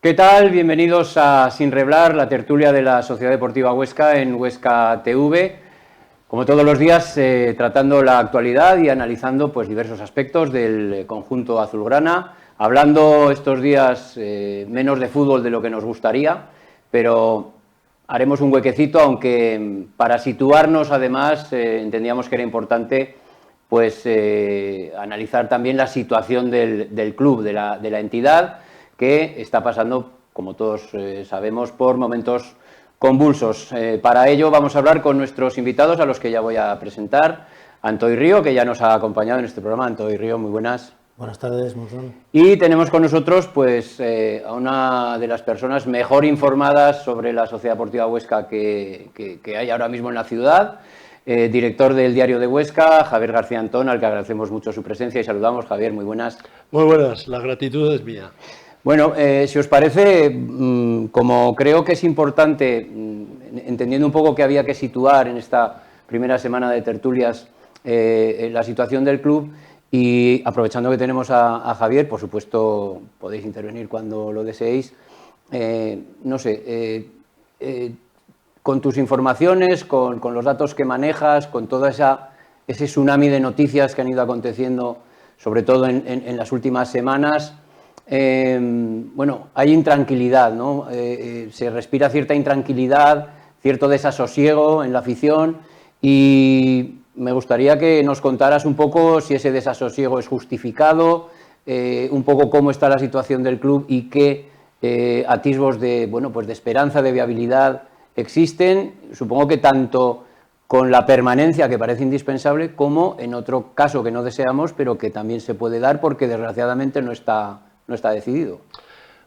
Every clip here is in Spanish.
¿Qué tal? Bienvenidos a Sin Reblar, la tertulia de la Sociedad Deportiva Huesca en Huesca TV. Como todos los días, tratando la actualidad y analizando pues, diversos aspectos del conjunto azulgrana, hablando estos días menos de fútbol de lo que nos gustaría, pero haremos un huequecito, aunque para situarnos además entendíamos que era importante pues, analizar también la situación del club, de la entidad, que está pasando, como todos sabemos, por momentos convulsos. Para ello vamos a hablar con nuestros invitados, a los que ya voy a presentar. Antoi Río, que ya nos ha acompañado en este programa. Antoi Río, muy buenas. Buenas tardes, Monzón. Y tenemos con nosotros pues, a una de las personas mejor informadas sobre la Sociedad Deportiva Huesca que hay ahora mismo en la ciudad, director del Diario de Huesca, Javier García Antón, al que agradecemos mucho su presencia y saludamos. Javier, muy buenas. Muy buenas, la gratitud es mía. Bueno, si os parece, como creo que es importante, entendiendo un poco que había que situar en esta primera semana de tertulias la situación del club, y aprovechando que tenemos a Javier, por supuesto podéis intervenir cuando lo deseéis, no sé, con tus informaciones, con los datos que manejas, con todo ese tsunami de noticias que han ido aconteciendo, sobre todo en las últimas semanas. Bueno, hay intranquilidad, ¿no? Se respira cierta intranquilidad, cierto desasosiego en la afición, y me gustaría que nos contaras un poco si ese desasosiego es justificado, un poco cómo está la situación del club y qué atisbos de, bueno, pues de esperanza, de viabilidad existen, supongo que tanto con la permanencia, que parece indispensable, como en otro caso que no deseamos, pero que también se puede dar porque desgraciadamente no está decidido.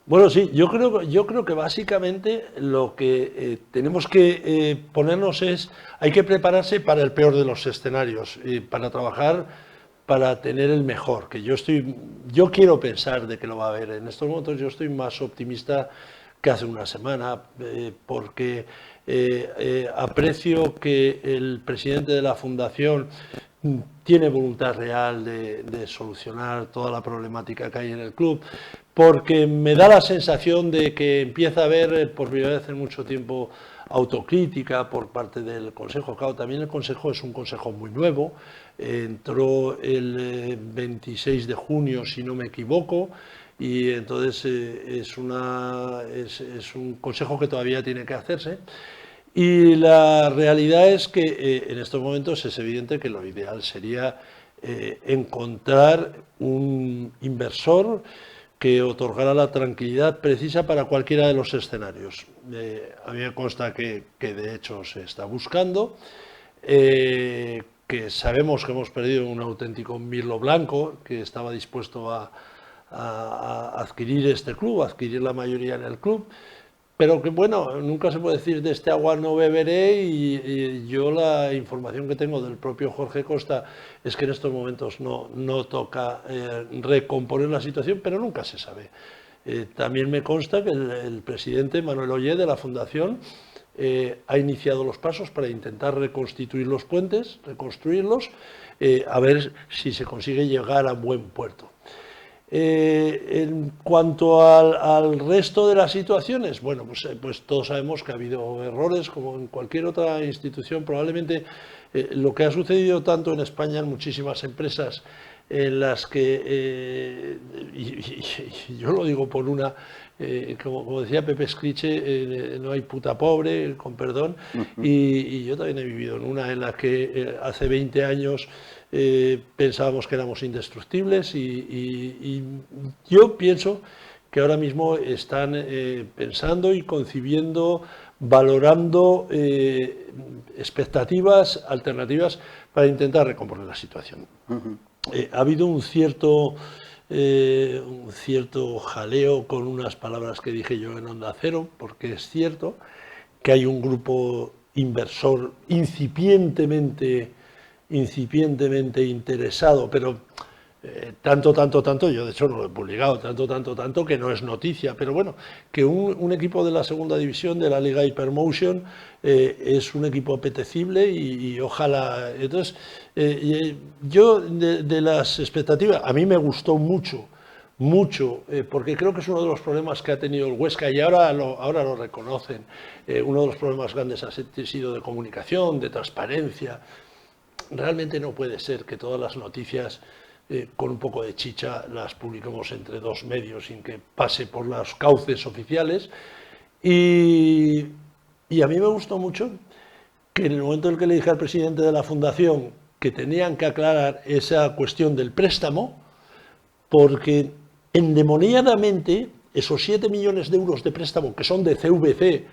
Bueno, sí, yo creo que básicamente lo que tenemos que ponernos es, hay que prepararse para el peor de los escenarios, para trabajar, para tener el mejor, que yo quiero pensar de que lo va a haber. En estos momentos yo estoy más optimista que hace una semana, porque aprecio que el presidente de la Fundación tiene voluntad real de solucionar toda la problemática que hay en el club, porque me da la sensación de que empieza a haber, por primera vez en mucho tiempo, autocrítica por parte del Consejo. Claro, también el Consejo es un consejo muy nuevo, entró el 26 de junio, si no me equivoco, y entonces es un consejo que todavía tiene que hacerse. Y la realidad es que en estos momentos es evidente que lo ideal sería encontrar un inversor que otorgara la tranquilidad precisa para cualquiera de los escenarios. A mí me consta que de hecho se está buscando, que sabemos que hemos perdido un auténtico mirlo blanco que estaba dispuesto a adquirir este club, a adquirir la mayoría en el club. Pero que bueno, nunca se puede decir de este agua no beberé, y yo la información que tengo del propio Jorge Costa es que en estos momentos no toca recomponer la situación, pero nunca se sabe. También me consta que el presidente Manuel Ollé de la Fundación ha iniciado los pasos para intentar reconstituir los puentes, reconstruirlos, a ver si se consigue llegar a buen puerto. En cuanto al resto de las situaciones, bueno, pues todos sabemos que ha habido errores, como en cualquier otra institución. Probablemente lo que ha sucedido tanto en España en muchísimas empresas, en las que, y yo lo digo por una, como decía Pepe Escriche, no hay puta pobre, con perdón, y yo también he vivido en una en la que hace 20 años pensábamos que éramos indestructibles, y yo pienso que ahora mismo están pensando y concibiendo, valorando expectativas, alternativas para intentar recomponer la situación. Ha habido un cierto jaleo con unas palabras que dije yo en Onda Cero, porque es cierto que hay un grupo inversor incipientemente interesado, pero tanto, yo de hecho no lo he publicado, tanto que no es noticia, pero bueno, que un equipo de la segunda división de la Liga Hypermotion es un equipo apetecible, y ojalá. Entonces, yo de las expectativas, a mí me gustó mucho mucho, porque creo que es uno de los problemas que ha tenido el Huesca y ahora lo reconocen. Uno de los problemas grandes ha sido de comunicación, de transparencia. Realmente no puede ser que todas las noticias con un poco de chicha las publiquemos entre dos medios sin que pase por los cauces oficiales. Y a mí me gustó mucho que en el momento en el que le dije al presidente de la Fundación que tenían que aclarar esa cuestión del préstamo, porque endemoniadamente esos 7 millones de euros de préstamo que son de CVC,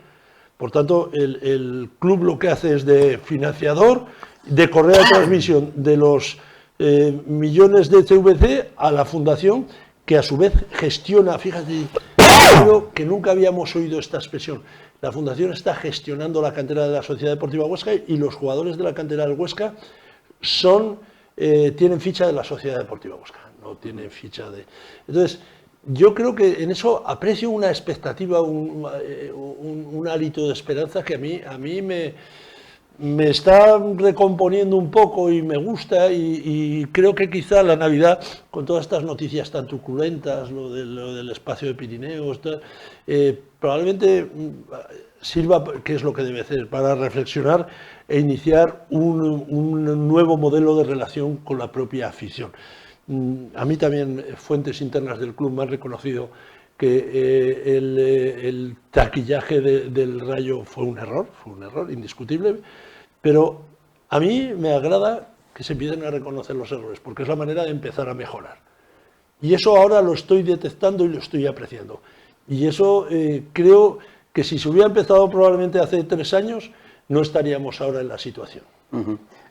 por tanto el club lo que hace es de financiador, de correa de transmisión de los millones de CVC a la Fundación, que a su vez gestiona, fíjate, creo que nunca habíamos oído esta expresión. La Fundación está gestionando la cantera de la Sociedad Deportiva Huesca y los jugadores de la cantera del Huesca tienen ficha de la Sociedad Deportiva Huesca, no tienen ficha de... Entonces, yo creo que en eso aprecio una expectativa, un hálito de esperanza que a mí me está recomponiendo un poco y me gusta, y creo que quizá la Navidad, con todas estas noticias tan truculentas, lo del espacio de Pirineos, probablemente sirva, que es lo que debe hacer, para reflexionar e iniciar un nuevo modelo de relación con la propia afición. A mí también fuentes internas del club me han reconocido que el taquillaje del Rayo fue un error indiscutible, pero a mí me agrada que se empiecen a reconocer los errores, porque es la manera de empezar a mejorar. Y eso ahora lo estoy detectando y lo estoy apreciando. Y eso creo que si se hubiera empezado probablemente hace 3 años, no estaríamos ahora en la situación.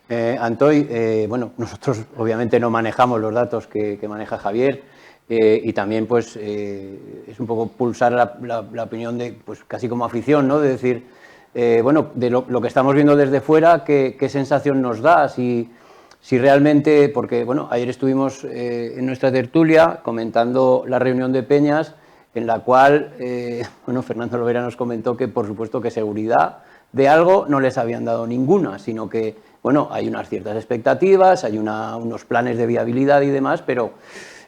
Antoy, bueno, nosotros obviamente no manejamos los datos que maneja Javier, y también pues es un poco pulsar la opinión de, pues casi como afición, ¿no? De decir, bueno, de lo que estamos viendo desde fuera, ¿qué sensación nos da? Si realmente, porque bueno, ayer estuvimos en nuestra tertulia comentando la reunión de Peñas, en la cual, bueno, Fernando Lovera nos comentó que por supuesto que seguridad de algo no les habían dado ninguna, sino que, bueno, hay unas ciertas expectativas, hay unos planes de viabilidad y demás, pero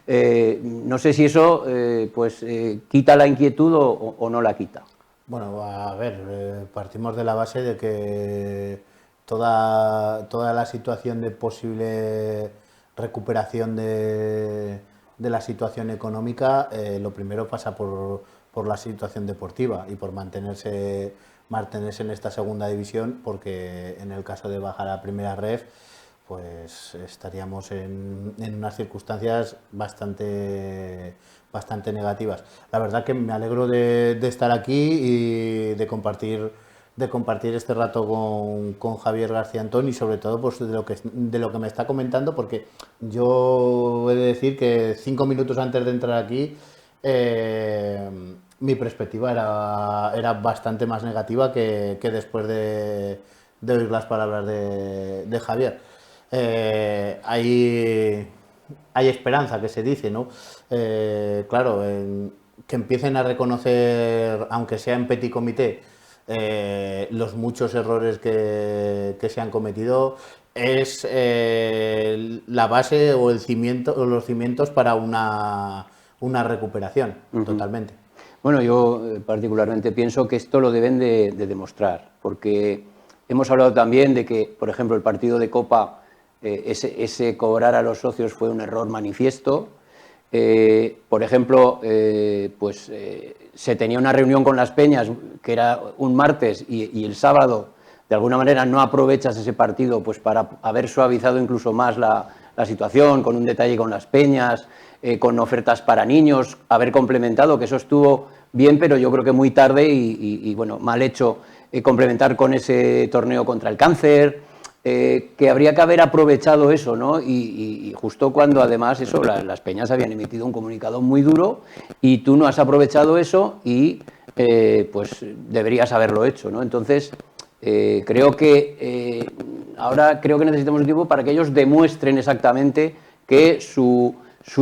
no sé si eso quita la inquietud o no la quita. Bueno, a ver, partimos de la base de que toda la situación de posible recuperación de la situación económica, lo primero pasa por la situación deportiva y por mantenerse en esta segunda división, porque en el caso de bajar a primera ref, pues estaríamos en unas circunstancias bastante negativas. La verdad que me alegro de estar aquí y de compartir este rato con Javier García Antón, y sobre todo pues de lo que me está comentando, porque yo he de decir que 5 minutos antes de entrar aquí mi perspectiva era bastante más negativa que después de oír las palabras de Javier. Hay esperanza, que se dice, ¿no? Claro, que empiecen a reconocer, aunque sea en petit comité, los muchos errores que se han cometido, es la base o el cimiento o los cimientos para una recuperación. Totalmente. Bueno, yo particularmente pienso que esto lo deben de demostrar, porque hemos hablado también de que, por ejemplo, el partido de Copa, ese cobrar a los socios fue un error manifiesto. Por ejemplo, se tenía una reunión con las Peñas, que era un martes, y el sábado, de alguna manera, no aprovechas ese partido pues para haber suavizado incluso más la situación, con un detalle con las Peñas, con ofertas para niños, haber complementado, que eso estuvo bien, pero yo creo que muy tarde y bueno, mal hecho complementar con ese torneo contra el cáncer, que habría que haber aprovechado eso, ¿no? Y justo cuando además eso, las Peñas habían emitido un comunicado muy duro y tú no has aprovechado eso y pues deberías haberlo hecho, ¿no? Entonces, ahora creo que necesitamos un tiempo para que ellos demuestren exactamente que su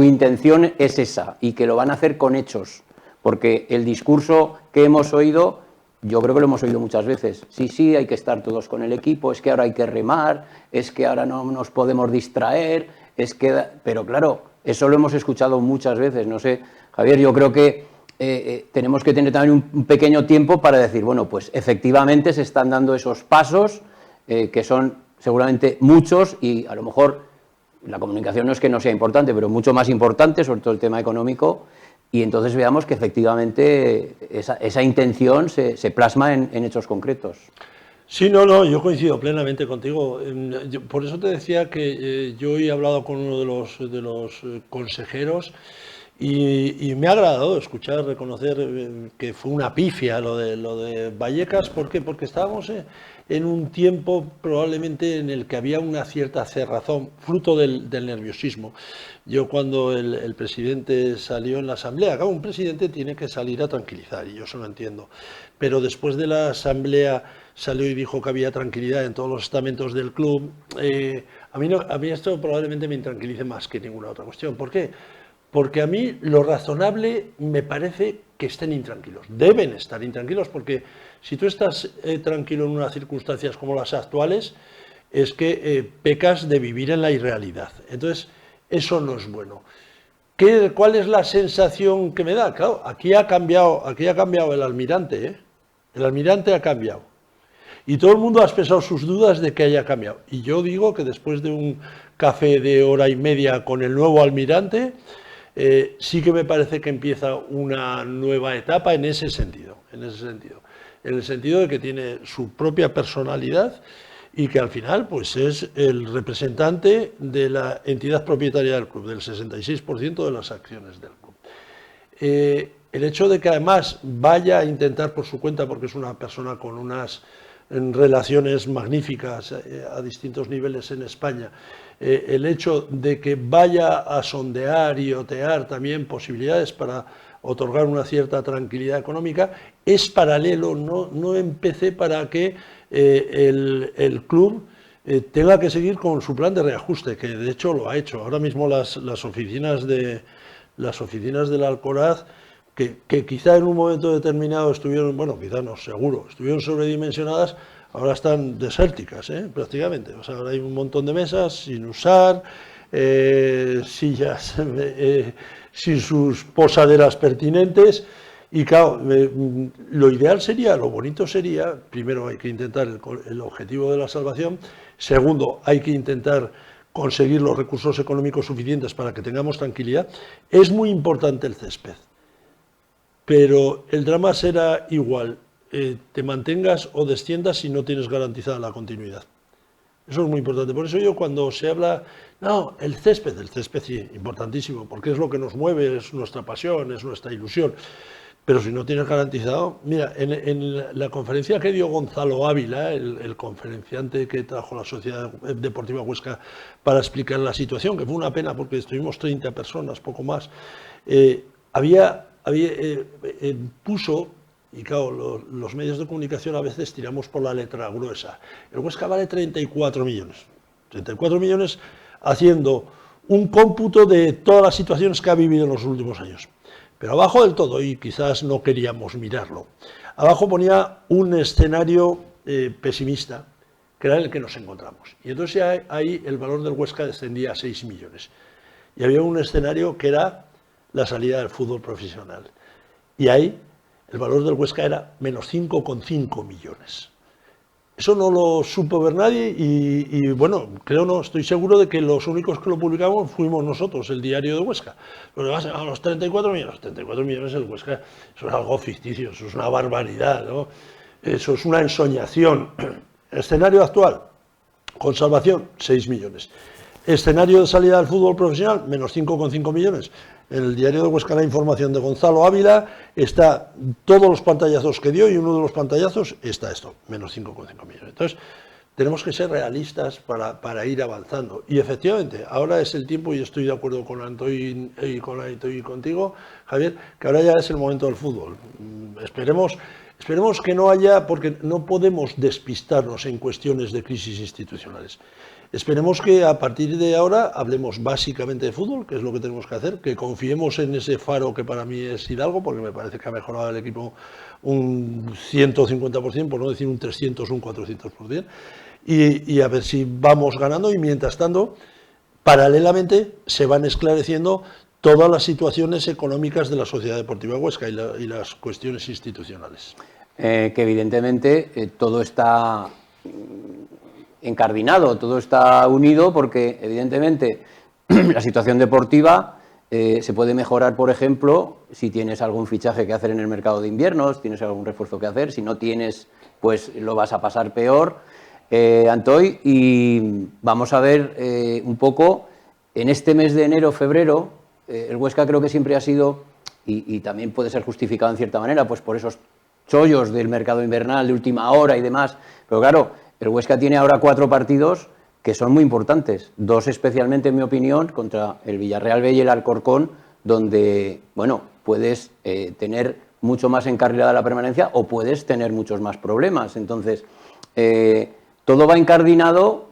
intención es esa y que lo van a hacer con hechos, porque el discurso que hemos oído, yo creo que lo hemos oído muchas veces. Sí, hay que estar todos con el equipo, es que ahora hay que remar, es que ahora no nos podemos distraer, pero claro, Eso lo hemos escuchado muchas veces, no sé, Javier, yo creo que tenemos que tener también un pequeño tiempo para decir, bueno, pues efectivamente se están dando esos pasos, que son seguramente muchos, y a lo mejor la comunicación no es que no sea importante, pero mucho más importante, sobre todo el tema económico, y entonces veamos que efectivamente esa intención se plasma en hechos concretos. Sí, no, yo coincido plenamente contigo. Por eso te decía que yo hoy he hablado con uno de los consejeros y me ha agradado escuchar, reconocer que fue una pifia lo de Vallecas. ¿Por qué? Porque estábamos en un tiempo probablemente en el que había una cierta cerrazón, fruto del nerviosismo. Yo cuando el presidente salió en la asamblea, claro, un presidente tiene que salir a tranquilizar, y yo eso lo entiendo, pero después de la asamblea salió y dijo que había tranquilidad en todos los estamentos del club. A mí esto probablemente me intranquilice más que ninguna otra cuestión. ¿Por qué? Porque a mí lo razonable me parece que estén intranquilos. Deben estar intranquilos, porque si tú estás tranquilo en unas circunstancias como las actuales, es que pecas de vivir en la irrealidad. Entonces, eso no es bueno. ¿Cuál es la sensación que me da? Claro, aquí ha cambiado el almirante, ¿eh? El almirante ha cambiado. Y todo el mundo ha expresado sus dudas de que haya cambiado. Y yo digo que después de un café de hora y media con el nuevo almirante, sí que me parece que empieza una nueva etapa en ese sentido. En el sentido de que tiene su propia personalidad y que al final pues es el representante de la entidad propietaria del club, del 66% de las acciones del club. El hecho de que además vaya a intentar por su cuenta, porque es una persona con unas relaciones magníficas a distintos niveles en España, el hecho de que vaya a sondear y otear también posibilidades para otorgar una cierta tranquilidad económica, es paralelo, no empecé para que el club tenga que seguir con su plan de reajuste, que de hecho lo ha hecho. Ahora mismo las oficinas del Alcoraz, que quizá en un momento determinado estuvieron, bueno, quizá no, seguro, estuvieron sobredimensionadas, ahora están desérticas, prácticamente. O sea, ahora hay un montón de mesas sin usar, sillas sin sus posaderas pertinentes, y claro, lo ideal sería, lo bonito sería, primero hay que intentar el objetivo de la salvación, segundo hay que intentar conseguir los recursos económicos suficientes para que tengamos tranquilidad. Es muy importante el césped, pero el drama será igual, te mantengas o desciendas si no tienes garantizada la continuidad. Eso es muy importante. Por eso yo cuando se habla, no, el césped sí, importantísimo, porque es lo que nos mueve, es nuestra pasión, es nuestra ilusión. Pero si no tienes garantizado, mira, en la conferencia que dio Gonzalo Ávila, el conferenciante que trajo la Sociedad Deportiva Huesca para explicar la situación, que fue una pena porque estuvimos 30 personas, poco más, puso, y claro, los medios de comunicación a veces tiramos por la letra gruesa, el Huesca vale 34 millones. 34 millones haciendo un cómputo de todas las situaciones que ha vivido en los últimos años. Pero abajo del todo, y quizás no queríamos mirarlo, abajo ponía un escenario pesimista, que era el que nos encontramos. Y entonces ahí el valor del Huesca descendía a 6 millones. Y había un escenario que era la salida del fútbol profesional. Y ahí el valor del Huesca era menos 5,5 millones. Eso no lo supo ver nadie y bueno, estoy seguro de que los únicos que lo publicamos fuimos nosotros, el diario de Huesca. Los demás, a los 34 millones el Huesca, eso es algo ficticio, eso es una barbaridad, ¿no? Eso es una ensoñación. Escenario actual, con salvación, 6 millones. Escenario de salida del fútbol profesional, menos 5,5 millones. En el diario de Huesca la información de Gonzalo Ávila está todos los pantallazos que dio y uno de los pantallazos está esto, menos 5,5 millones. Entonces, tenemos que ser realistas para ir avanzando. Y efectivamente, ahora es el tiempo, y estoy de acuerdo con Antón y contigo, Javier, que ahora ya es el momento del fútbol. Esperemos que no haya, porque no podemos despistarnos en cuestiones de crisis institucionales. Esperemos que a partir de ahora hablemos básicamente de fútbol, que es lo que tenemos que hacer, que confiemos en ese faro que para mí es Hidalgo, porque me parece que ha mejorado el equipo un 150%, por no decir un 300 o un 400%, y a ver si vamos ganando, y mientras tanto Paralelamente se van esclareciendo todas las situaciones económicas de la Sociedad Deportiva Huesca y las cuestiones institucionales. Que evidentemente todo está encardinado, todo está unido, porque evidentemente la situación deportiva se puede mejorar, por ejemplo, si tienes algún fichaje que hacer en el mercado de invierno, si tienes algún refuerzo que hacer, si no tienes, pues lo vas a pasar peor, Antoy, y vamos a ver un poco, en este mes de enero, febrero, el Huesca creo que siempre ha sido, y también puede ser justificado en cierta manera, pues por esos chollos del mercado invernal de última hora y demás, pero claro, el Huesca tiene ahora 4 partidos que son muy importantes, 2 especialmente, en mi opinión, contra el Villarreal B y el Alcorcón, donde, bueno, puedes tener mucho más encarrilada la permanencia o puedes tener muchos más problemas. Entonces, todo va encardinado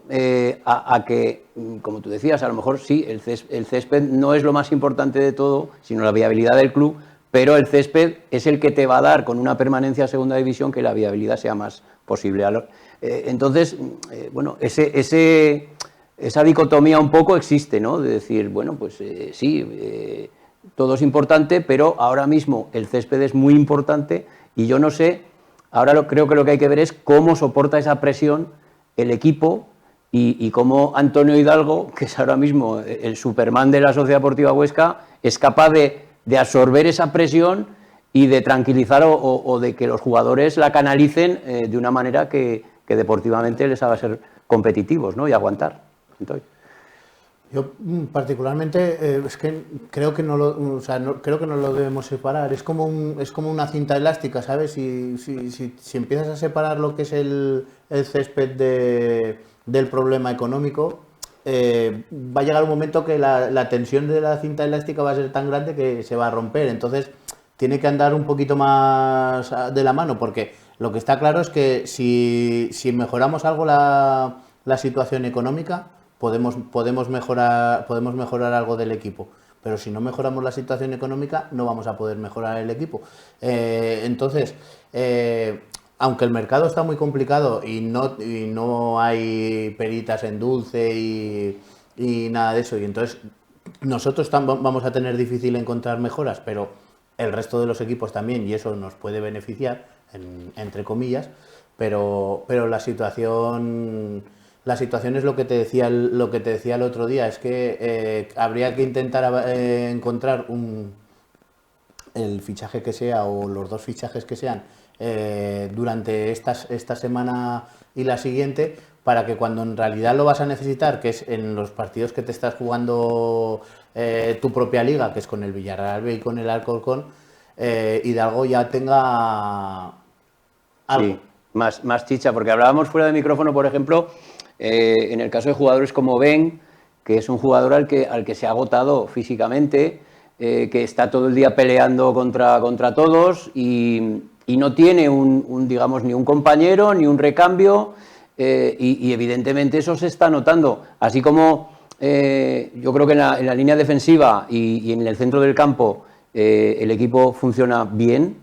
a que, como tú decías, a lo mejor sí, el césped no es lo más importante de todo, sino la viabilidad del club, pero el césped es el que te va a dar, con una permanencia a segunda división, que la viabilidad sea más posible. Entonces, bueno, esa dicotomía un poco existe, ¿no? De decir, bueno, pues sí, todo es importante, pero ahora mismo el césped es muy importante y yo no sé, ahora creo que lo que hay que ver es cómo soporta esa presión el equipo y cómo Antonio Hidalgo, que es ahora mismo el Superman de la Sociedad Deportiva Huesca, es capaz de absorber esa presión y de tranquilizar o de que los jugadores la canalicen de una manera que deportivamente les haga ser competitivos, ¿no? Y aguantar. Entonces, yo particularmente es que creo que no lo, o sea, creo que no lo debemos separar. Es como una cinta elástica, ¿sabes? Si empiezas a separar lo que es el césped del problema económico, va a llegar un momento que la tensión de la cinta elástica va a ser tan grande que se va a romper. Entonces tiene que andar un poquito más de la mano, porque lo que está claro es que si mejoramos algo la situación económica, podemos mejorar algo del equipo. Pero si no mejoramos la situación económica, no vamos a poder mejorar el equipo. Entonces, aunque el mercado está muy complicado y no hay peritas en dulce y nada de eso, y entonces nosotros vamos a tener difícil encontrar mejoras, pero el resto de los equipos también, y eso nos puede beneficiar, entre comillas, pero la situación es lo que te decía el otro día, es que habría que intentar encontrar el fichaje que sea o los 2 fichajes que sean durante esta semana y la siguiente, para que cuando en realidad lo vas a necesitar, que es en los partidos que te estás jugando tu propia liga, que es con el Villarreal B y con el Alcorcón, Hidalgo ya tenga algo. Sí, más chicha, porque hablábamos fuera de micrófono, por ejemplo, en el caso de jugadores como Ben, que es un jugador al que se ha agotado físicamente, que está todo el día peleando contra todos y no tiene digamos, ni un compañero, ni un recambio, y evidentemente eso se está notando. Así como yo creo que en la línea defensiva y en el centro del campo el equipo funciona bien,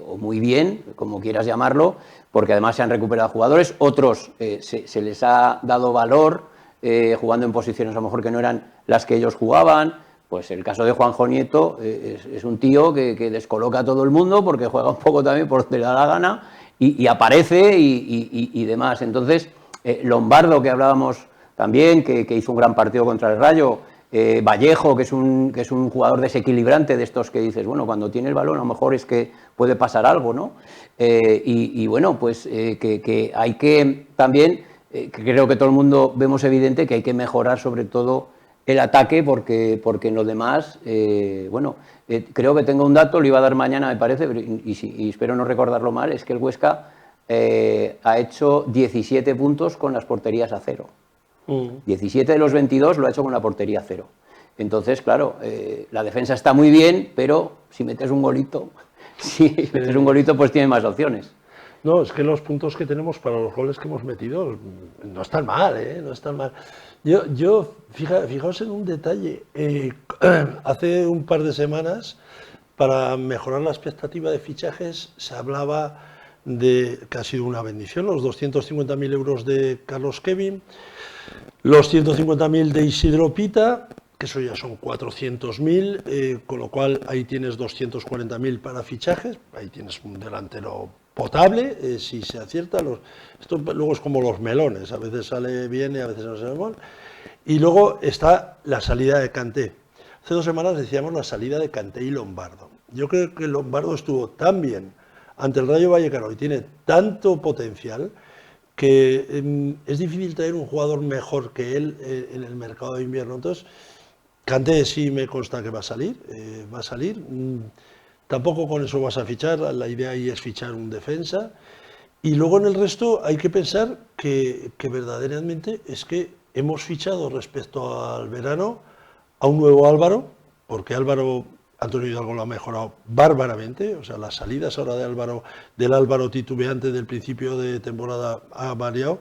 o muy bien, como quieras llamarlo, porque además se han recuperado jugadores, otros se les ha dado valor jugando en posiciones a lo mejor que no eran las que ellos jugaban. Pues el caso de Juanjo Nieto es un tío que descoloca a todo el mundo porque juega un poco también por donde le da la gana y aparece y demás. Entonces, Lombardo, que hablábamos también, que hizo un gran partido contra el Rayo, Vallejo, que es un jugador desequilibrante, de estos que dices, bueno, cuando tiene el balón a lo mejor es que puede pasar algo, ¿no? Y bueno, pues que hay que también, que creo que todo el mundo vemos evidente que hay que mejorar sobre todo el ataque, porque en lo demás, bueno, creo que tengo un dato, lo iba a dar mañana me parece, y espero no recordarlo mal, es que el Huesca ha hecho 17 puntos con las porterías a 0. 17 de los 22 lo ha hecho con la portería a 0. Entonces, claro, la defensa está muy bien, pero si metes un golito, pues tiene más opciones. No, es que los puntos que tenemos para los goles que hemos metido no están mal, no están mal. Fijaos en un detalle. Hace un par de semanas, para mejorar la expectativa de fichajes, se hablaba que ha sido una bendición, los 250.000 euros de Carlos Kevin, los 150.000 de Isidro Pita, que eso ya son 400.000, con lo cual ahí tienes 240.000 para fichajes, ahí tienes un delantero potable, si se acierta. Esto luego es como los melones, a veces sale bien y a veces no sale mal. Y luego está la salida de Kanté. Hace 2 semanas decíamos la salida de Kanté y Lombardo. Yo creo que Lombardo estuvo tan bien ante el Rayo Vallecano y tiene tanto potencial que es difícil traer un jugador mejor que él en el mercado de invierno. Entonces, Kanté sí me consta que va a salir, tampoco con eso vas a fichar, la idea ahí es fichar un defensa. Y luego en el resto hay que pensar que verdaderamente es que hemos fichado respecto al verano a un nuevo Álvaro, porque Antonio Hidalgo lo ha mejorado bárbaramente, o sea, las salidas ahora del Álvaro titubeante del principio de temporada ha variado.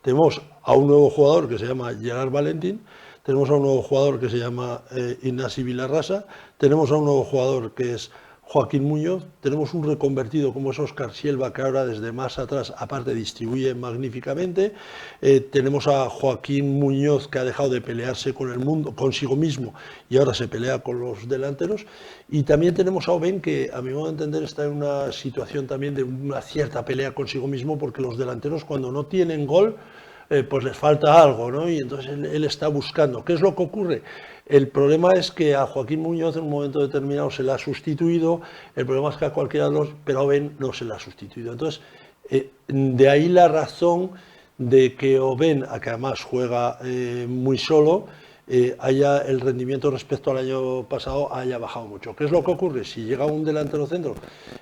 Tenemos a un nuevo jugador que se llama Gerard Valentín, tenemos a un nuevo jugador que se llama Ignasi Vilarrasa, tenemos a un nuevo jugador que es Joaquín Muñoz, tenemos un reconvertido como es Óscar Sielva, que ahora desde más atrás aparte distribuye magníficamente, tenemos a Joaquín Muñoz, que ha dejado de pelearse con el mundo, consigo mismo, y ahora se pelea con los delanteros, y también tenemos a Oben, que a mi modo de entender está en una situación también de una cierta pelea consigo mismo, porque los delanteros cuando no tienen gol, pues les falta algo, ¿no? Y entonces él está buscando. ¿Qué es lo que ocurre? El problema es que a Joaquín Muñoz en un momento determinado se le ha sustituido, el problema es que a cualquiera de los, pero a Oben no se le ha sustituido. Entonces, de ahí la razón de que Oben, a que además juega muy solo, haya el rendimiento respecto al año pasado haya bajado mucho. ¿Qué es lo que ocurre? Si llega un delantero centro,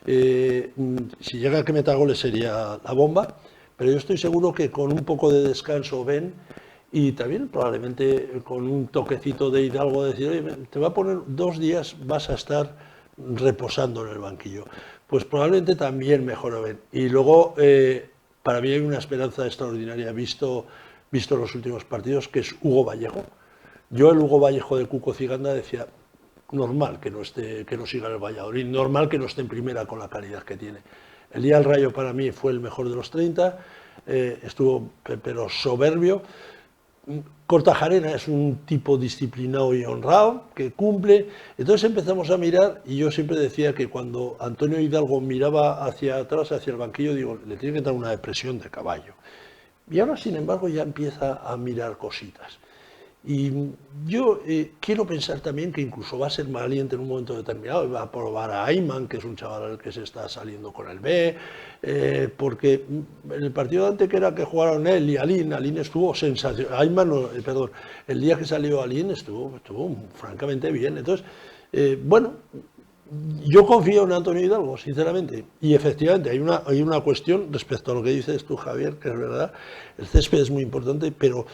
si llega que meta goles sería la bomba, pero yo estoy seguro que con un poco de descanso Oben, y también probablemente con un toquecito de Hidalgo, decir, oye, te va a poner 2 días, vas a estar reposando en el banquillo. Pues probablemente también mejor Oben. Y luego, para mí hay una esperanza extraordinaria, visto los últimos partidos, que es Hugo Vallejo. Yo el Hugo Vallejo de Cuco Ciganda decía, normal que no siga en el Valladolid, normal que no esté en primera con la calidad que tiene. El día del Rayo para mí fue el mejor de los 30, estuvo pero soberbio. Kortajarena es un tipo disciplinado y honrado, que cumple. Entonces empezamos a mirar, y yo siempre decía que cuando Antonio Hidalgo miraba hacia atrás, hacia el banquillo, digo, le tiene que dar una depresión de caballo. Y ahora, sin embargo, ya empieza a mirar cositas. Y yo quiero pensar también que incluso va a ser valiente en un momento determinado, y va a probar a Ayman, que es un chaval al que se está saliendo con el B, porque en el partido de Antequera que jugaron él y Alín estuvo sensacional. Ayman, no, perdón, el día que salió Alín estuvo francamente bien. Entonces, bueno, yo confío en Antonio Hidalgo, sinceramente, y efectivamente hay una cuestión respecto a lo que dices tú, Javier, que es verdad, el césped es muy importante, pero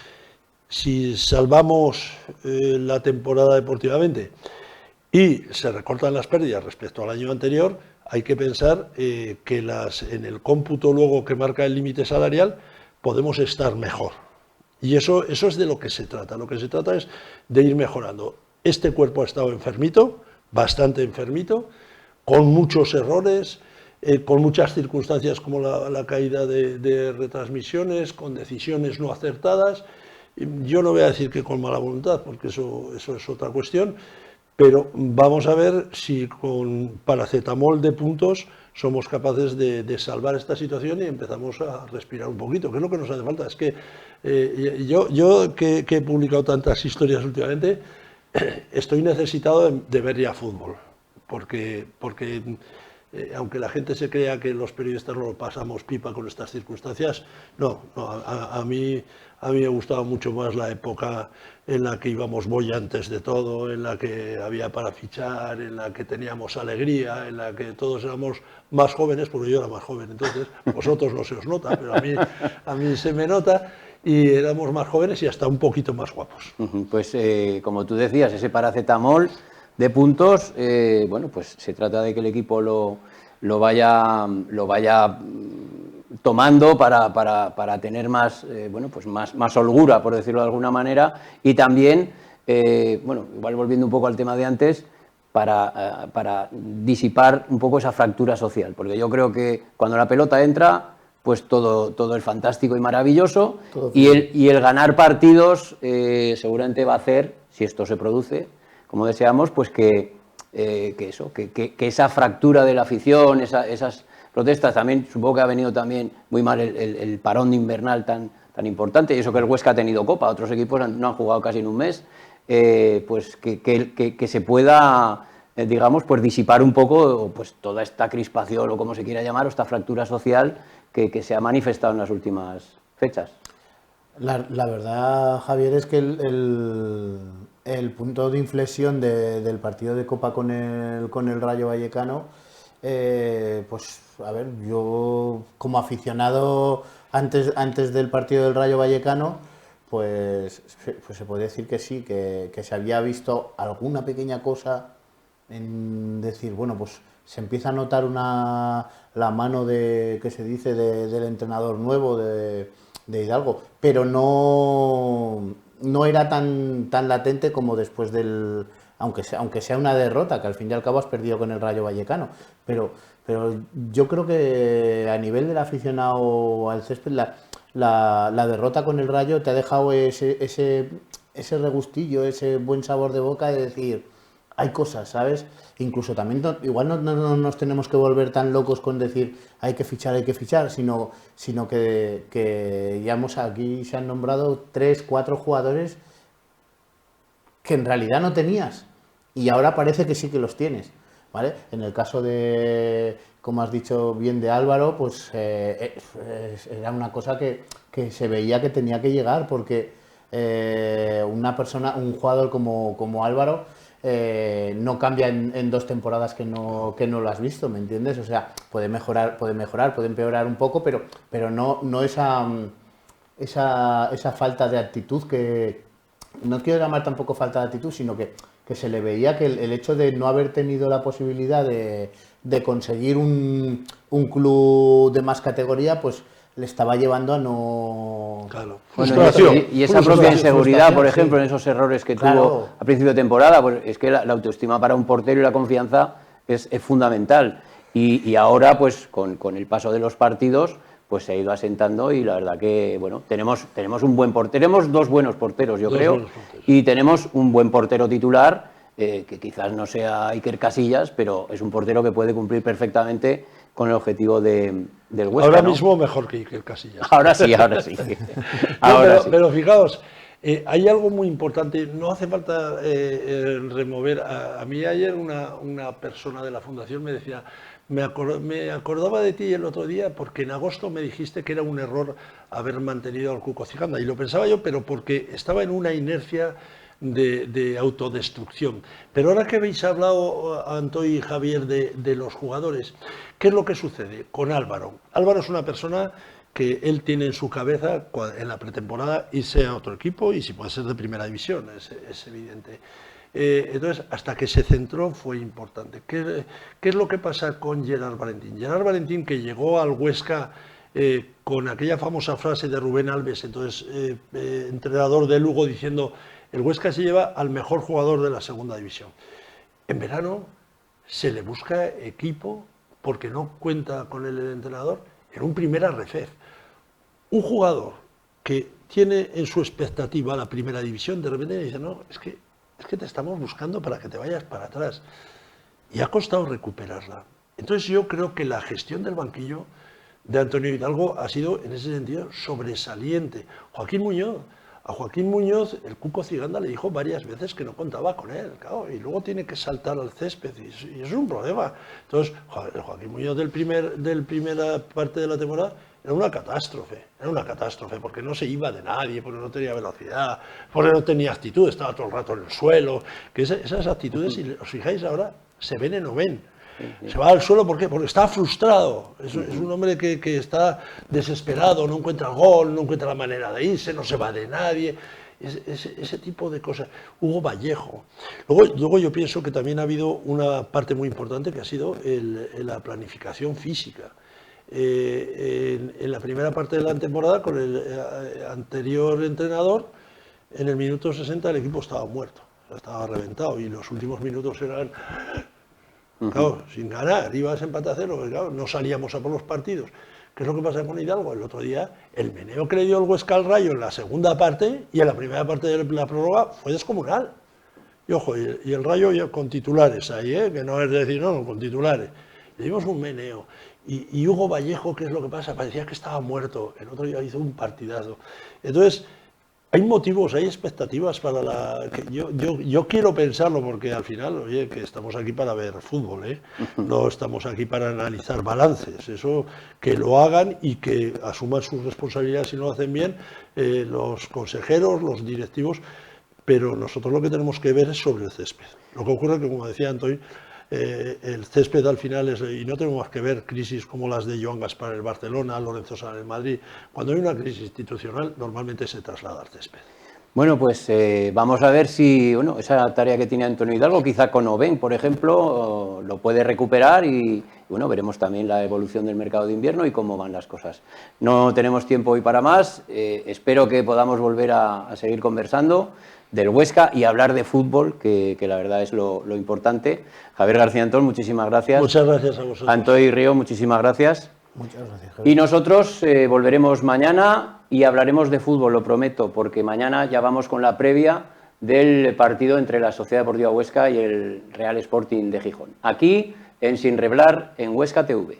si salvamos la temporada deportivamente y se recortan las pérdidas respecto al año anterior, hay que pensar que en el cómputo luego que marca el límite salarial podemos estar mejor. Y eso es de lo que se trata. Lo que se trata es de ir mejorando. Este cuerpo ha estado enfermito, bastante enfermito, con muchos errores, con muchas circunstancias como la caída de retransmisiones, con decisiones no acertadas. Yo no voy a decir que con mala voluntad, porque eso es otra cuestión, pero vamos a ver si con paracetamol de puntos somos capaces de salvar esta situación y empezamos a respirar un poquito, que es lo que nos hace falta. Es que yo que he publicado tantas historias últimamente, estoy necesitado de ver ya fútbol, porque aunque la gente se crea que los periodistas no lo pasamos pipa con estas circunstancias, no, a mí me gustaba mucho más la época en la que íbamos bollantes de todo, en la que había para fichar, en la que teníamos alegría, en la que todos éramos más jóvenes, porque yo era más joven, entonces vosotros no se os nota, pero a mí se me nota, y éramos más jóvenes y hasta un poquito más guapos. Pues como tú decías, ese paracetamol de puntos, bueno, pues se trata de que el equipo lo vaya tomando para tener más, bueno, pues más holgura, por decirlo de alguna manera, y también, bueno, igual volviendo un poco al tema de antes, para disipar un poco esa fractura social, porque yo creo que cuando la pelota entra, pues todo es fantástico y maravilloso, y el ganar partidos seguramente va a hacer, si esto se produce, como deseamos, pues que esa fractura de la afición, esas protestas, también supongo que ha venido también muy mal el parón de invernal tan importante, y eso que el Huesca ha tenido Copa, otros equipos no han jugado casi en un mes, pues que se pueda, digamos, pues disipar un poco pues toda esta crispación o como se quiera llamar, o esta fractura social que se ha manifestado en las últimas fechas. La verdad, Javier, es que el punto de inflexión del partido de Copa con el Rayo Vallecano, pues a ver, yo como aficionado antes del partido del Rayo Vallecano, pues se puede decir que sí, que se había visto alguna pequeña cosa en decir, bueno, pues se empieza a notar la mano que se dice del entrenador nuevo de Hidalgo, pero no era tan latente como después aunque sea una derrota, que al fin y al cabo has perdido con el Rayo Vallecano, pero yo creo que a nivel del aficionado al césped, la derrota con el Rayo te ha dejado ese regustillo, ese buen sabor de boca de decir, hay cosas, ¿sabes? Incluso también, igual no nos tenemos que volver tan locos con decir hay que fichar, sino que ya aquí se han nombrado 3, 4 jugadores que en realidad no tenías y ahora parece que sí que los tienes, ¿vale? En el caso de, como has dicho bien, de Álvaro, pues era una cosa que se veía que tenía que llegar, porque un jugador como Álvaro no cambia en 2 temporadas que no lo has visto, ¿me entiendes? O sea, puede mejorar, puede empeorar un poco, pero no esa falta de actitud que... No quiero llamar tampoco falta de actitud, sino que se le veía que el hecho de no haber tenido la posibilidad de conseguir un club de más categoría, pues le estaba llevando a no... Claro. Bueno, y esa propia inseguridad, por ejemplo, en esos errores que tuvo a principio de temporada, pues es que la autoestima para un portero y la confianza es fundamental. Y ahora, pues con el paso de los partidos, pues se ha ido asentando, y la verdad que, bueno, tenemos un buen portero, tenemos 2 buenos porteros, yo creo, y tenemos un buen portero titular, que quizás no sea Iker Casillas, pero es un portero que puede cumplir perfectamente con el objetivo del Huesca. Ahora ¿no? mismo mejor que Iker Casillas. Ahora sí. Pero fijaos, hay algo muy importante, no hace falta remover. A mí ayer una persona de la Fundación me decía, me acordaba de ti el otro día porque en agosto me dijiste que era un error haber mantenido al Cuco Ciganda, y lo pensaba yo, pero porque estaba en una inercia de autodestrucción. Pero ahora que habéis hablado, Antón y Javier, de los jugadores, ¿qué es lo que sucede con Álvaro? Álvaro es una persona que él tiene en su cabeza en la pretemporada irse a otro equipo, y si puede ser de primera división, es evidente. Entonces, hasta que se centró fue importante. ¿Qué es lo que pasa con Gerard Valentín? Gerard Valentín, que llegó al Huesca con aquella famosa frase de Rubén Alves, entonces entrenador de Lugo, diciendo: el Huesca se lleva al mejor jugador de la segunda división. En verano se le busca equipo porque no cuenta con el entrenador en un primera ref. Un jugador que tiene en su expectativa la primera división, de repente le dice: no, es que te estamos buscando para que te vayas para atrás. Y ha costado recuperarla. Entonces yo creo que la gestión del banquillo de Antonio Hidalgo ha sido, en ese sentido, sobresaliente. A Joaquín Muñoz, el Cuco Ciganda le dijo varias veces que no contaba con él, claro, y luego tiene que saltar al césped, y eso es un problema. Entonces, el Joaquín Muñoz del primera parte de la temporada era una catástrofe, porque no se iba de nadie, porque no tenía velocidad, porque no tenía actitud, estaba todo el rato en el suelo, que esas actitudes, si os fijáis ahora, se ven y no ven. Se va al suelo, ¿por qué? Porque está frustrado, es un hombre que está desesperado, no encuentra el gol, no encuentra la manera de irse, no se va de nadie, ese tipo de cosas. Hugo Vallejo. Luego yo pienso que también ha habido una parte muy importante que ha sido la planificación física. En la primera parte de la temporada, con el anterior entrenador, en el minuto 60 el equipo estaba muerto. estaba reventado y los últimos minutos eran, claro, sin ganar, ibas empate a 0, claro, no salíamos a por los partidos. ¿Qué es lo que pasa con Hidalgo? El otro día, el meneo que le dio el Huesca al Rayo en la segunda parte y en la primera parte de la prórroga fue descomunal. Y ojo, y el Rayo ya con titulares ahí, que no es decir, no, con titulares. Le dimos un meneo. Y Hugo Vallejo, ¿qué es lo que pasa? Parecía que estaba muerto. El otro día hizo un partidazo. Entonces, hay motivos, hay expectativas para la... Que yo quiero pensarlo porque al final, oye, que estamos aquí para ver fútbol, ¿eh? No estamos aquí para analizar balances. Eso, que lo hagan y que asuman sus responsabilidades si no lo hacen bien los consejeros, los directivos, pero nosotros lo que tenemos que ver es sobre el césped. Lo que ocurre es que, como decía Antoine, el césped al final es, y no tenemos que ver crisis como las de Joan Gaspar en el Barcelona, Lorenzo Sanz en el Madrid. Cuando hay una crisis institucional, normalmente se traslada al césped. Bueno, pues vamos a ver si esa tarea que tiene Antonio Hidalgo, quizá con Oben, por ejemplo, lo puede recuperar y bueno, veremos también la evolución del mercado de invierno y cómo van las cosas. No tenemos tiempo hoy para más, espero que podamos volver a seguir conversando del Huesca y hablar de fútbol, que la verdad es lo importante. Javier García Antón, muchísimas gracias. Muchas gracias a vosotros. Antoi Río, muchísimas gracias. Muchas gracias, Javier. Y nosotros volveremos mañana y hablaremos de fútbol, lo prometo, porque mañana ya vamos con la previa del partido entre la Sociedad Deportiva Huesca y el Real Sporting de Gijón. Aquí, en Sin Reblar, en Huesca TV.